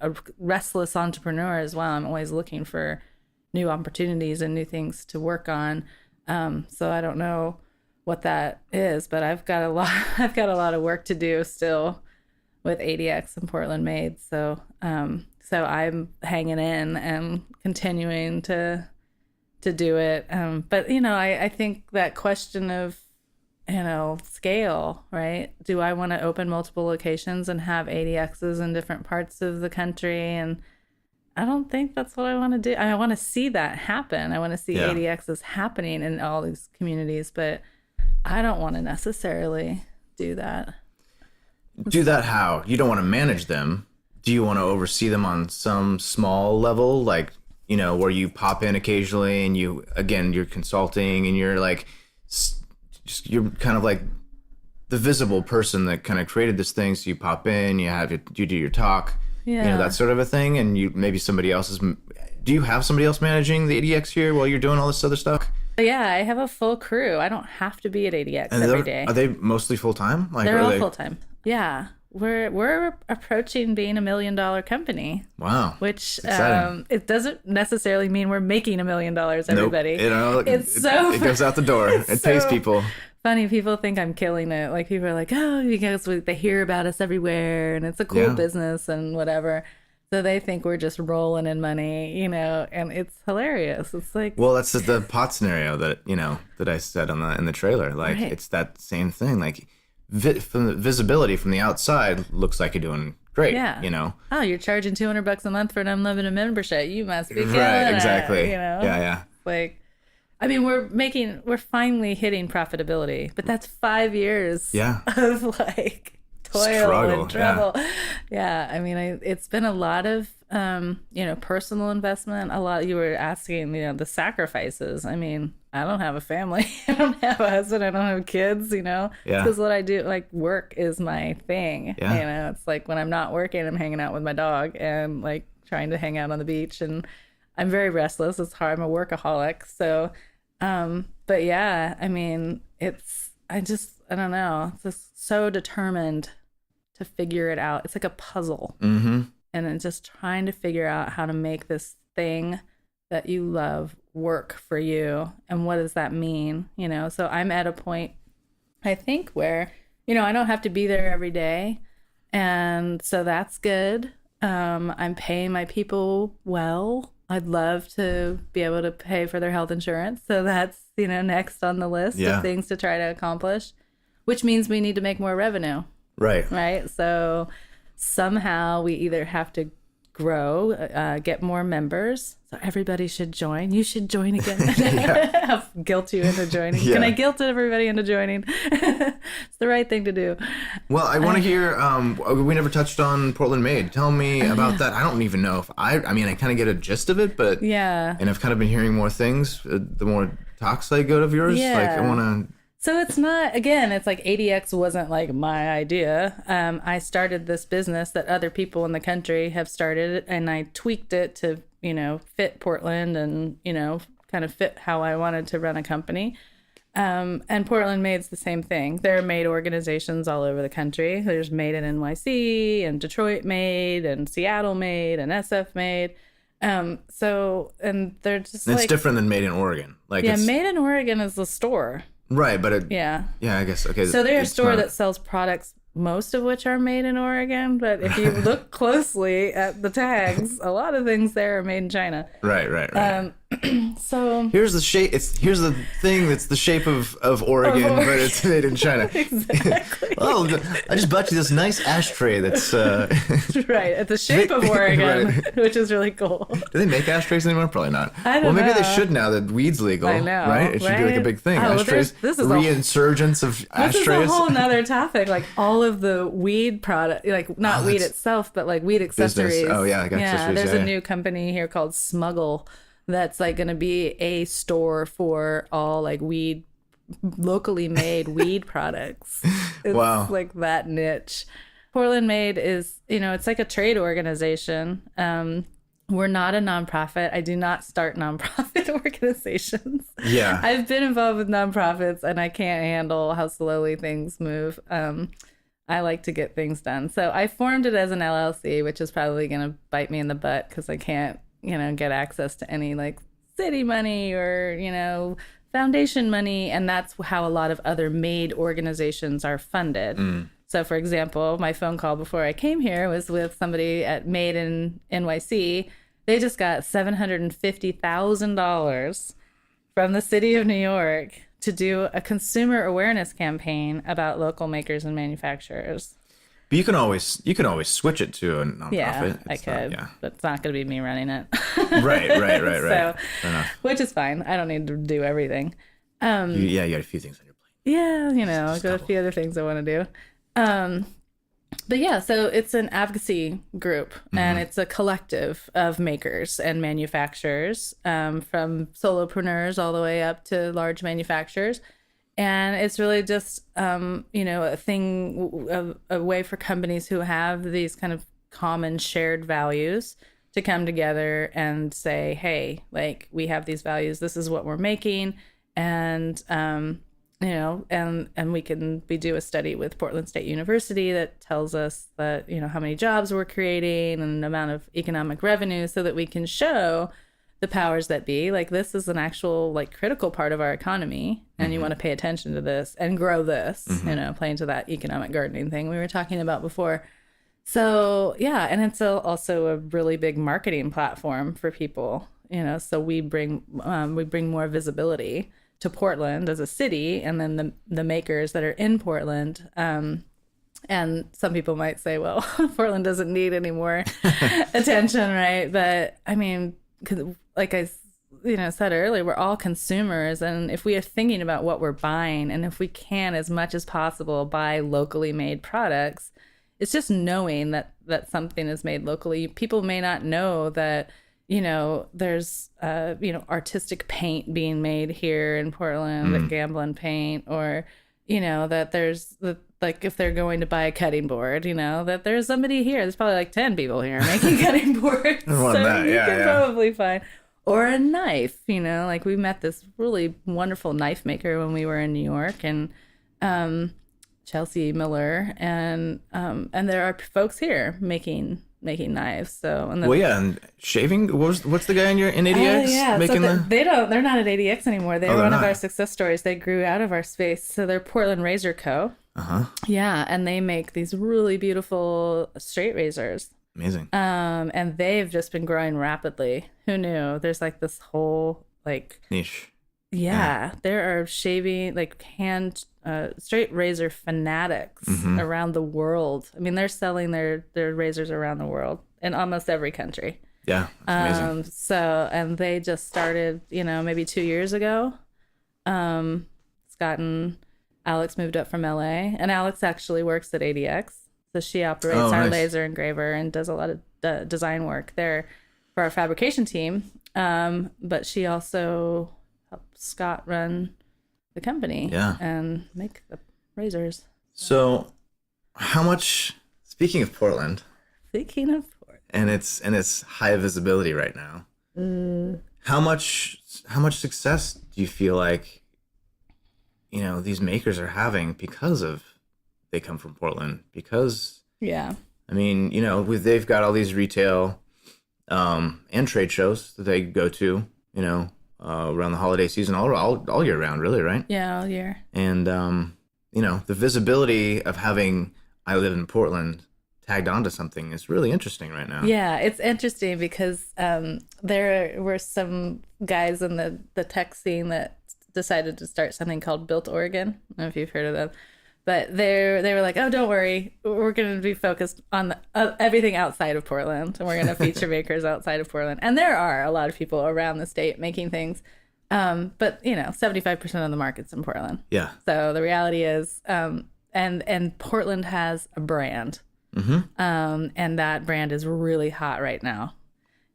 a restless entrepreneur as well. I'm always looking for new opportunities and new things to work on. So I don't know what that is, but I've got a lot of work to do still with ADX and Portland Made. So I'm hanging in and continuing to do it. But I think that question of, scale, right? Do I want to open multiple locations and have ADXs in different parts of the country? And I don't think that's what I want to do. I want to see that happen. I want to see ADXs happening in all these communities, but I don't want to necessarily do that. Do that how? You don't want to manage them. Do you want to oversee them on some small level? Like, where you pop in occasionally and you're consulting and you're like, you're kind of like the visible person that kind of created this thing. So you pop in, you do your talk, that sort of a thing. And maybe somebody else do you have somebody else managing the ADX here while you're doing all this other stuff? Yeah, I have a full crew. I don't have to be at ADX every day. Are they mostly full-time? They're all full-time. Yeah. We're approaching being $1 million company. Wow. Which it doesn't necessarily mean we're making $1 million, everybody. Nope. It goes out the door. It pays people. Funny, people think I'm killing it. Like, people are like, oh, because they hear about us everywhere and it's a cool business and whatever. So they think we're just rolling in money, and it's hilarious. It's like, well, that's the pot scenario that I said in the trailer. Like, It's that same thing. Like, from the visibility from the outside, looks like you're doing great. Yeah. Oh, you're charging $200 a month for an unlimited membership. You must be killing right. Exactly. it. Yeah. Like, I mean, we're finally hitting profitability, but that's 5 years. Of like toil struggle, and trouble. Yeah. I mean, it's been a lot of, personal investment. A lot. You were asking, the sacrifices. I mean, I don't have a family. I don't have a husband. I don't have kids, because what I do, like, work is my thing. Yeah. It's like when I'm not working, I'm hanging out with my dog and like trying to hang out on the beach, and I'm very restless. It's hard. I'm a workaholic. So, but yeah, I mean, I don't know. It's just so determined to figure it out. It's like a puzzle. And then just trying to figure out how to make this thing that you love work for you. And what does that mean? So I'm at a point, I think, where, I don't have to be there every day. And so that's good. I'm paying my people well. I'd love to be able to pay for their health insurance. So that's, next on the list of things to try to accomplish, which means we need to make more revenue. Right. So somehow we either have to grow, get more members. So everybody should join. You should join again. I'll guilt you into joining. Can I guilt everybody into joining? It's the right thing to do. Well, I want to hear, we never touched on Portland Made. Tell me about that. I don't even know if I kind of get a gist of it, but and I've kind of been hearing more things, the more talks I go of yours. Like, I want to. So it's not, again, it's like ADX wasn't like my idea. I started this business that other people in the country have started, and I tweaked it to, fit Portland and, kind of fit how I wanted to run a company. And Portland Made's the same thing. There are Made organizations all over the country. There's Made in NYC and Detroit Made and Seattle Made and SF Made. So, and they're just it's different than Made in Oregon. Like, Made in Oregon is the store. Right, but I guess, okay. So they're a store that sells products, most of which are made in Oregon, but if you look closely at the tags, a lot of things there are made in China. Right. So here's the shape. Here's the thing that's the shape of Oregon, but it's made in China. Exactly. Oh, I just bought you this nice ashtray that's right, at the shape of Oregon, right. Which is really cool. Do they make ashtrays anymore? Probably not. I don't well, maybe know. they should now that weed's legal. I know, right? It should be like a big thing. Oh, Ashtrays, this is reinsurgence of ashtrays. This is a whole nother topic. Like all of the weed product, like not weed itself, but like weed accessories. Business. Oh yeah, I got accessories. There's a new company here called Smuggle that's like going to be a store for all like weed, locally made weed products. It's like that niche. Portland Made is, it's like a trade organization. We're not a nonprofit. I do not start nonprofit organizations. Yeah. I've been involved with nonprofits and I can't handle how slowly things move. I like to get things done. So I formed it as an LLC, which is probably going to bite me in the butt because I can't, get access to any like city money or, foundation money. And that's how a lot of other made organizations are funded. So, for example, my phone call before I came here was with somebody at Made in NYC. They just got $750,000 from the city of New York to do a consumer awareness campaign about local makers and manufacturers. But you can always switch it to a nonprofit. Yeah, I could, but it's not going to be me running it. Right. So, which is fine. I don't need to do everything. You got a few things on your plate. Yeah, I've got a few other things I want to do. But yeah, so it's an advocacy group and it's a collective of makers and manufacturers, from solopreneurs all the way up to large manufacturers. And it's really just, a way for companies who have these kind of common shared values to come together and say, hey, like we have these values, this is what we're making. And, and we do a study with Portland State University that tells us that, how many jobs we're creating and the amount of economic revenue so that we can show the powers that be, like this is an actual like critical part of our economy and you want to pay attention to this and grow this, playing to that economic gardening thing we were talking about before. So yeah, and it's also a really big marketing platform for people, so we bring more visibility to Portland as a city, and then the makers that are in Portland. And some people might say, well, Portland doesn't need any more attention, right? But I mean, 'cause like I said earlier, we're all consumers, and if we are thinking about what we're buying, and if we can as much as possible buy locally made products, it's just knowing that something is made locally. People may not know that there's artistic paint being made here in Portland, the Gamblin paint, or that there's like if they're going to buy a cutting board, that there's somebody here. There's probably like 10 people here making cutting boards. So you can probably find. Or a knife, like we met this really wonderful knife maker when we were in New York, and Chelsea Miller, and there are folks here making knives. So and shaving. What's the guy in ADX making they're not at ADX anymore. They're one of our success stories. They grew out of our space. So they're Portland Razor Co. Yeah, and they make these really beautiful straight razors. Amazing. And they've just been growing rapidly. Who knew? There's like this whole like niche. Yeah, there are shaving like hand straight razor fanatics around the world. I mean, they're selling their razors around the world in almost every country. Yeah, that's amazing. So, and they just started, maybe 2 years ago. Scott and Alex moved up from LA, and Alex actually works at ADX. So she operates our laser engraver and does a lot of design work there for our fabrication team. But she also helps Scott run the company and make the razors. So how much, speaking of Portland, and it's high visibility right now, how much success do you feel like these makers are having because of they come from Portland? Because I mean, they've got all these retail and trade shows that they go to, around the holiday season, all year round, really, right? Yeah, all year. And the visibility of having I live in Portland tagged onto something is really interesting right now. Yeah, it's interesting because there were some guys in the tech scene that decided to start something called Built Oregon. I don't know if you've heard of them. But they were like, oh, don't worry. We're going to be focused on everything outside of Portland. And we're going to feature makers outside of Portland. And there are a lot of people around the state making things. But, 75% of the market's in Portland. Yeah. So the reality is, and Portland has a brand. Mm-hmm. And that brand is really hot right now.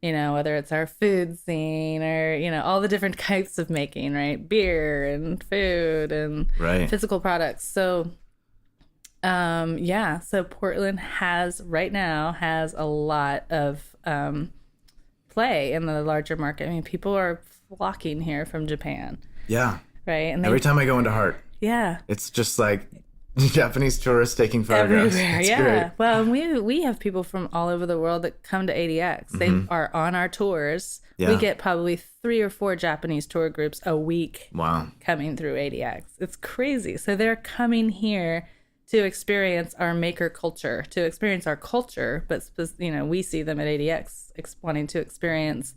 Whether it's our food scene or, all the different types of making, right? Beer and food and physical products. So, so Portland right now has a lot of play in the larger market. I mean, people are flocking here from Japan. Yeah. Right? And every time I go into Hart, it's just like Japanese tourists taking photographs. Everywhere, it's yeah. great. Well, we have people from all over the world that come to ADX. They are on our tours. Yeah. We get probably 3 or 4 Japanese tour groups a week. Wow. Coming through ADX. It's crazy. So they're coming here to experience our maker culture, to experience our culture, but we see them at ADX wanting to experience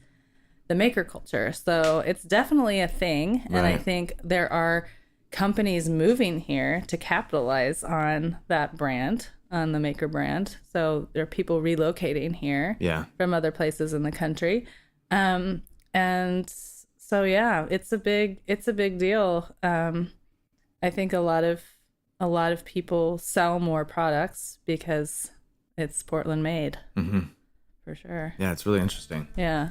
the maker culture. So it's definitely a thing, and I think there are companies moving here to capitalize on that brand, on the maker brand. So there are people relocating here from other places in the country. And so, it's a big deal. I think a lot of people sell more products because it's Portland made, for sure. Yeah, it's really interesting. Yeah.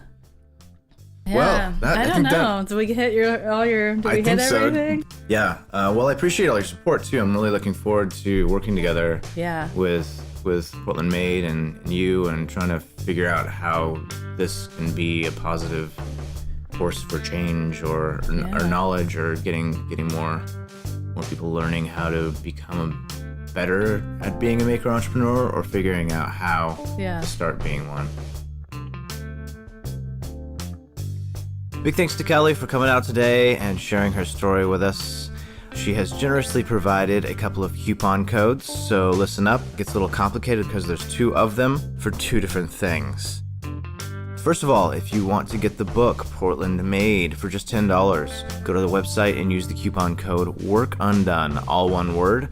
Well, I don't know. Did we hit did we hit everything? So. Yeah. Well, I appreciate all your support too. I'm really looking forward to working together with Portland Made and you, and trying to figure out how this can be a positive force for change or knowledge, or getting more people learning how to become better at being a maker entrepreneur, or figuring out how to start being one. Big thanks to Kelley for coming out today and sharing her story with us. She has generously provided a couple of coupon codes, so listen up. It gets a little complicated because there's 2 of them for 2 different things. First of all, if you want to get the book Portland Made for just $10, go to the website and use the coupon code WORKUNDONE, all one word,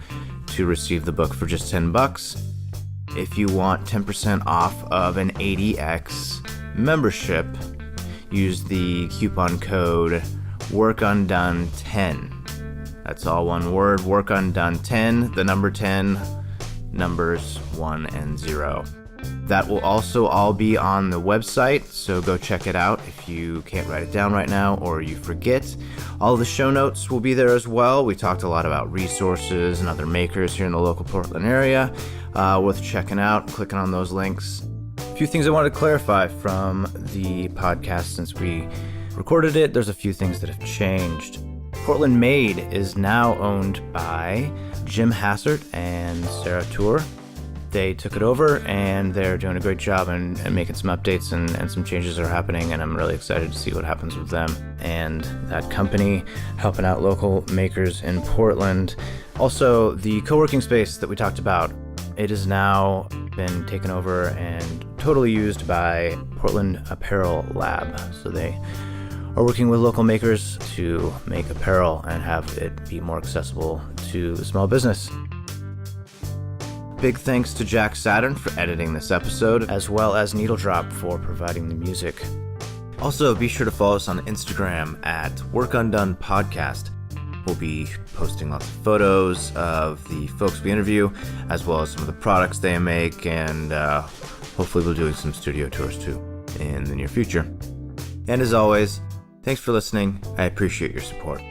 to receive the book for just $10. If you want 10% off of an ADX membership, use the coupon code WORKUNDONE10. That's all one word, WORKUNDONE10, the number 10, numbers 1 and 0. That will also all be on the website, so go check it out if you can't write it down right now or you forget. All the show notes will be there as well. We talked a lot about resources and other makers here in the local Portland area. Worth checking out, clicking on those links. A few things I wanted to clarify from the podcast since we recorded it. There's a few things that have changed. Portland Made is now owned by Jim Hassert and Sarah Tour. They took it over and they're doing a great job and making some updates, and some changes are happening, and I'm really excited to see what happens with them and that company helping out local makers in Portland. Also, the co-working space that we talked about, it has now been taken over and totally used by Portland Apparel Lab. So they are working with local makers to make apparel and have it be more accessible to the small business. Big thanks to Jack Saturn for editing this episode, as well as Needle Drop for providing the music. Also, be sure to follow us on Instagram at Work Undone Podcast. We'll be posting lots of photos of the folks we interview, as well as some of the products they make, and hopefully we'll be doing some studio tours too in the near future. And as always, thanks for listening. I appreciate your support.